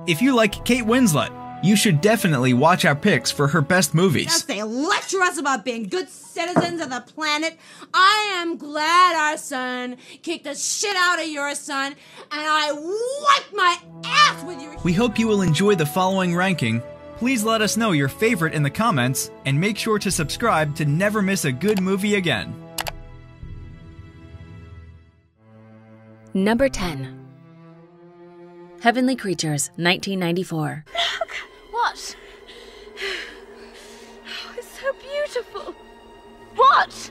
If you like Kate Winslet, you should definitely watch our picks for her best movies. Yes, they lecture us about being good citizens of the planet. I am glad our son kicked the shit out of your son, and I wiped my ass with your... We hope you will enjoy the following ranking. Please let us know your favorite in the comments, and make sure to subscribe to never miss a good movie again. Number 10. Heavenly Creatures, 1994. Look! What? Oh, it's so beautiful. What?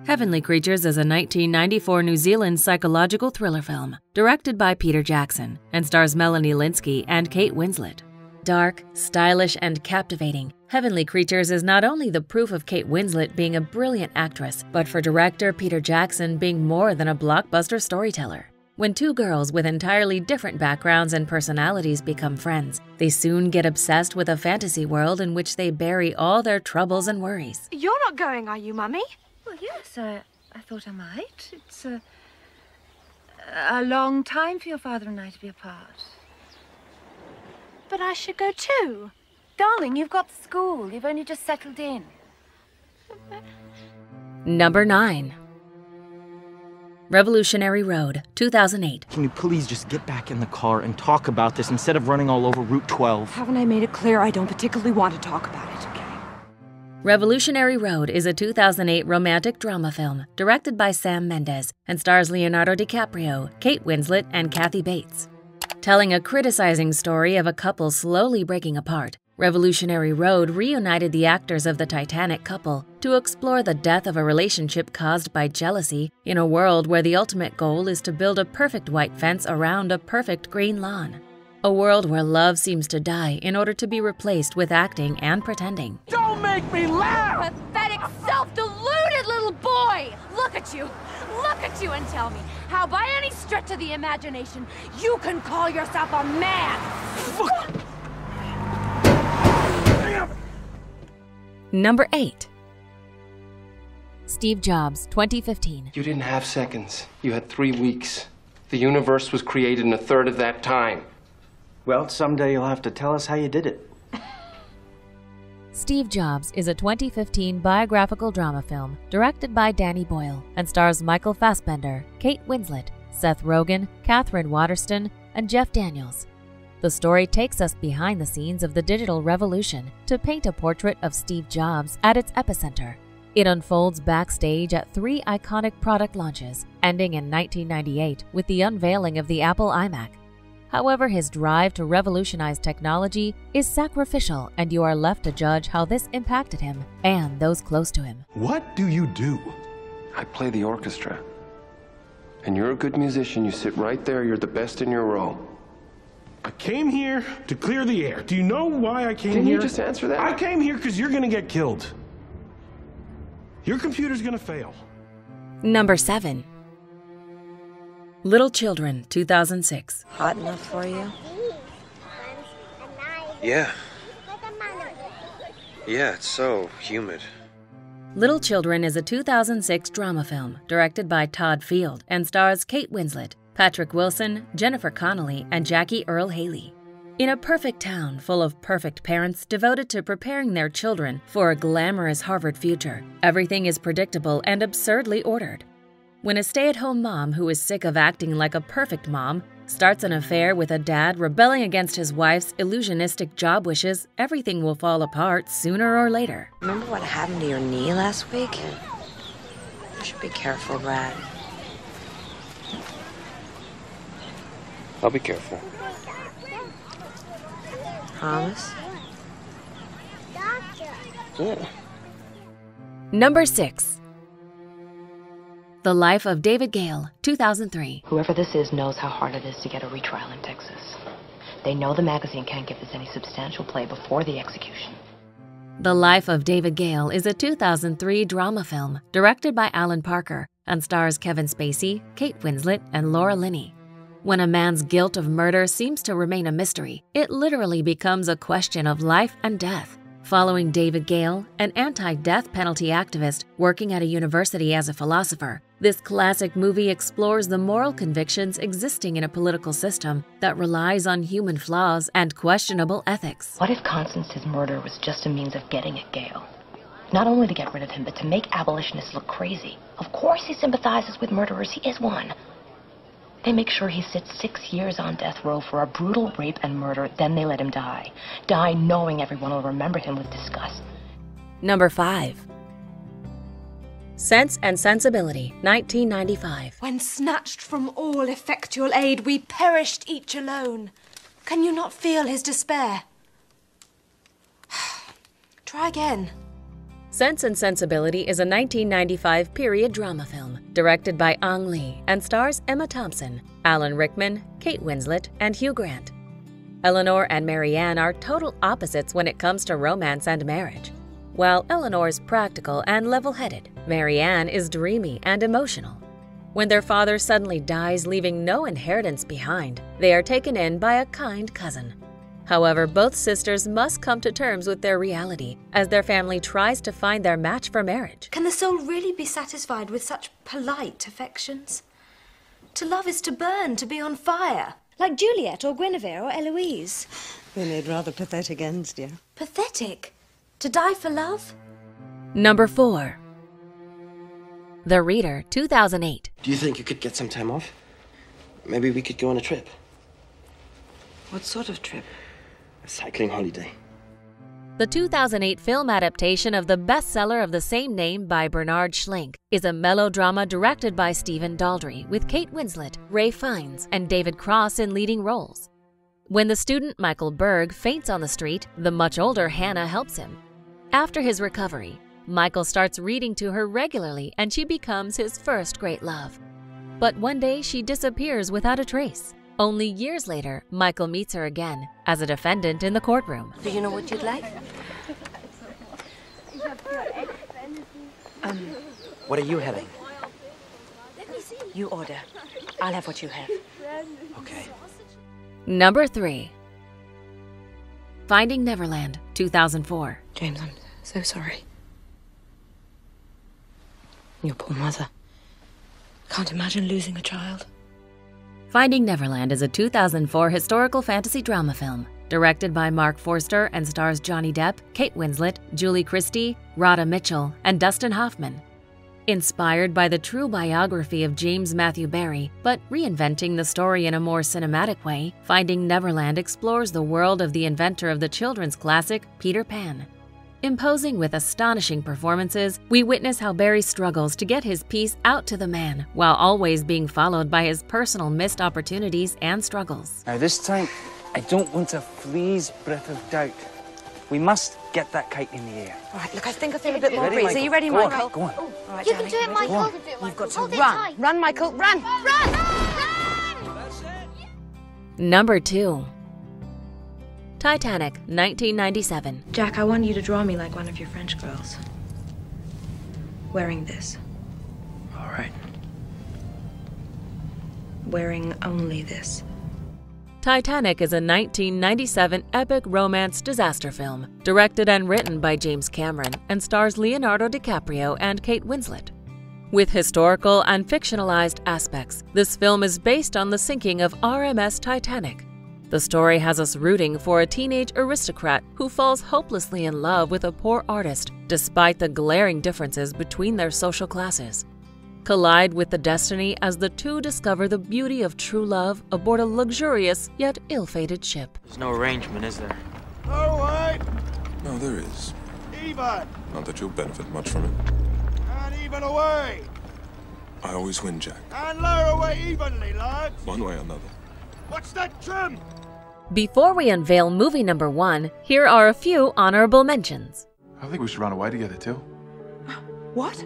Heavenly Creatures is a 1994 New Zealand psychological thriller film, directed by Peter Jackson, and stars Melanie Lynskey and Kate Winslet. Dark, stylish, and captivating, Heavenly Creatures is not only the proof of Kate Winslet being a brilliant actress, but for director Peter Jackson being more than a blockbuster storyteller. When two girls with entirely different backgrounds and personalities become friends, they soon get obsessed with a fantasy world in which they bury all their troubles and worries. You're not going, are you, Mummy? Well, yes, I thought I might. It's a long time for your father and I to be apart. But I should go too. Darling, you've got school. You've only just settled in. Number 9. Revolutionary Road, 2008. Can you please just get back in the car and talk about this instead of running all over Route 12? Haven't I made it clear I don't particularly want to talk about it, okay? Revolutionary Road is a 2008 romantic drama film directed by Sam Mendes and stars Leonardo DiCaprio, Kate Winslet, and Kathy Bates. Telling a criticizing story of a couple slowly breaking apart, Revolutionary Road reunited the actors of the Titanic couple to explore the death of a relationship caused by jealousy in a world where the ultimate goal is to build a perfect white fence around a perfect green lawn. A world where love seems to die in order to be replaced with acting and pretending. Don't make me laugh! Pathetic, self-deluded little boy! Look at you and tell me how by any stretch of the imagination you can call yourself a man! Number 8. Steve Jobs, 2015. You didn't have seconds. You had 3 weeks. The universe was created in a third of that time. Well, someday you'll have to tell us how you did it. Steve Jobs is a 2015 biographical drama film directed by Danny Boyle and stars Michael Fassbender, Kate Winslet, Seth Rogen, Catherine Waterston, and Jeff Daniels. The story takes us behind the scenes of the digital revolution to paint a portrait of Steve Jobs at its epicenter. It unfolds backstage at 3 iconic product launches, ending in 1998 with the unveiling of the Apple iMac. However, his drive to revolutionize technology is sacrificial, and you are left to judge how this impacted him and those close to him. What do you do? I play the orchestra. And you're a good musician. You sit right there. You're the best in your row. I came here to clear the air. Do you know why I came here? Can you just answer that? I came here because you're gonna get killed. Your computer's gonna fail. Number 7. Little Children, 2006. Hot enough for you? Yeah. Yeah, it's so humid. Little Children is a 2006 drama film directed by Todd Field and stars Kate Winslet, Patrick Wilson, Jennifer Connelly, and Jackie Earle Haley. In a perfect town full of perfect parents devoted to preparing their children for a glamorous Harvard future, everything is predictable and absurdly ordered. When a stay-at-home mom who is sick of acting like a perfect mom starts an affair with a dad rebelling against his wife's illusionistic job wishes, everything will fall apart sooner or later. Remember what happened to your knee last week? You should be careful, Brad. I'll be careful. Promise? Yeah. Number 6. The Life of David Gale, 2003. Whoever this is knows how hard it is to get a retrial in Texas. They know the magazine can't give this any substantial play before the execution. The Life of David Gale is a 2003 drama film directed by Alan Parker and stars Kevin Spacey, Kate Winslet, and Laura Linney. When a man's guilt of murder seems to remain a mystery, it literally becomes a question of life and death. Following David Gale, an anti-death penalty activist working at a university as a philosopher, This classic movie explores the moral convictions existing in a political system that relies on human flaws and questionable ethics. What if Constance's murder was just a means of getting at Gale? Not only to get rid of him, but to make abolitionists look crazy. Of course he sympathizes with murderers. He is one. They make sure he sits 6 years on death row for a brutal rape and murder, then they let him die. Die knowing everyone will remember him with disgust. Number 5. Sense and Sensibility, 1995. When snatched from all effectual aid, we perished each alone. Can you not feel his despair? Try again. Sense and Sensibility is a 1995 period drama film, directed by Ang Lee and stars Emma Thompson, Alan Rickman, Kate Winslet, and Hugh Grant. Eleanor and Marianne are total opposites when it comes to romance and marriage. While Eleanor is practical and level-headed, Marianne is dreamy and emotional. When their father suddenly dies, leaving no inheritance behind, they are taken in by a kind cousin. However, both sisters must come to terms with their reality as their family tries to find their match for marriage. Can the soul really be satisfied with such polite affections? To love is to burn, to be on fire. Like Juliet or Guinevere or Eloise. They made rather pathetic ends, dear. Pathetic? To die for love? Number 4. The Reader, 2008. Do you think you could get some time off? Maybe we could go on a trip. What sort of trip? A cycling holiday. The 2008 film adaptation of the bestseller of the same name by Bernard Schlink is a melodrama directed by Stephen Daldry with Kate Winslet, Ray Fiennes, and David Cross in leading roles. When the student Michael Berg faints on the street, the much older Hannah helps him. After his recovery, Michael starts reading to her regularly and she becomes his first great love. But one day she disappears without a trace. Only years later, Michael meets her again as a defendant in the courtroom. Do you know what you'd like? What are you having? You order. I'll have what you have. Okay. Number 3. Finding Neverland, 2004. James, I'm so sorry. Your poor mother. Can't imagine losing a child. Finding Neverland is a 2004 historical fantasy drama film, directed by Mark Forster and stars Johnny Depp, Kate Winslet, Julie Christie, Radha Mitchell, and Dustin Hoffman. Inspired by the true biography of James Matthew Barrie, but reinventing the story in a more cinematic way, Finding Neverland explores the world of the inventor of the children's classic, Peter Pan. Imposing with astonishing performances, we witness how Barrie struggles to get his piece out to the man, while always being followed by his personal missed opportunities and struggles. Now this time, I don't want a flea's breath of doubt. We must get that kite in the air. All right, look, I think I feel a bit more Ready, breeze. Michael? Are you ready, Go on, Michael? go on. All right, You darling, can do it, ready? Michael. You've got to Hold it run. tight. Run, Michael, run. Number 2. Titanic, 1997. Jack, I want you to draw me like one of your French girls. Wearing this. All right. Wearing only this. Titanic is a 1997 epic romance disaster film, directed and written by James Cameron and stars Leonardo DiCaprio and Kate Winslet. With historical and fictionalized aspects, this film is based on the sinking of RMS Titanic. The story has us rooting for a teenage aristocrat who falls hopelessly in love with a poor artist, despite the glaring differences between their social classes. Collide with the destiny as the two discover the beauty of true love aboard a luxurious yet ill-fated ship. There's no arrangement, is there? No way! No, there is. Even! Not that you'll benefit much from it. And even away! I always win, Jack. And lower away evenly, lads! One way or another. What's that trim? Before we unveil movie number 1, here are a few honorable mentions. I think we should run away together, too. What?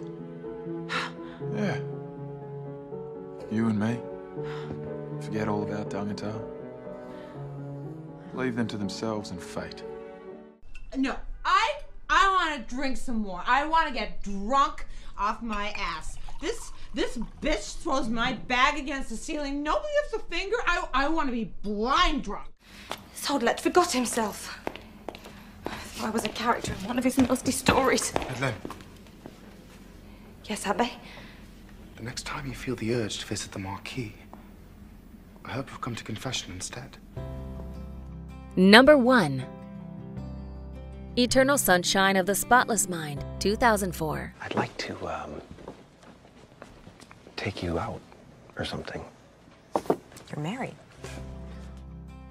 Yeah. You and me. Forget all about Dungatar. Leave them to themselves and fate. No, I want to drink some more. I want to get drunk off my ass. This bitch throws my bag against the ceiling. Nobody lifts a finger. I want to be blind drunk. This Hodlet forgot himself. If I was a character in one of his nasty stories. Madeleine. Yes, Abbe? The next time you feel the urge to visit the marquee, I hope you'll come to confession instead. Number 1. Eternal Sunshine of the Spotless Mind, 2004. I'd like to, take you out or something. You're married.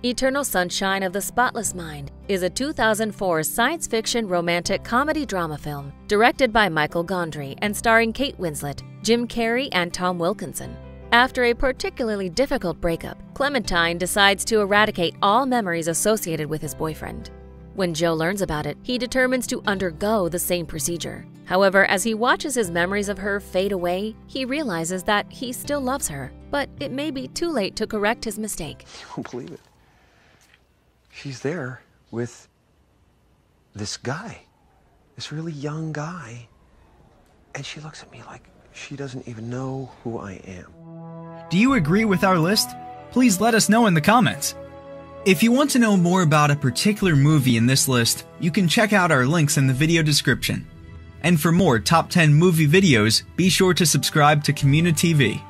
Eternal Sunshine of the Spotless Mind is a 2004 science fiction romantic comedy drama film directed by Michael Gondry and starring Kate Winslet, Jim Carrey, and Tom Wilkinson. After a particularly difficult breakup, Clementine decides to eradicate all memories associated with his boyfriend. When Joe learns about it, he determines to undergo the same procedure. However, as he watches his memories of her fade away, he realizes that he still loves her, but it may be too late to correct his mistake. You won't believe it. She's there with this guy, this really young guy, and she looks at me like she doesn't even know who I am. Do you agree with our list? Please let us know in the comments. If you want to know more about a particular movie in this list, you can check out our links in the video description. And for more top 10 movie videos, be sure to subscribe to communiTV.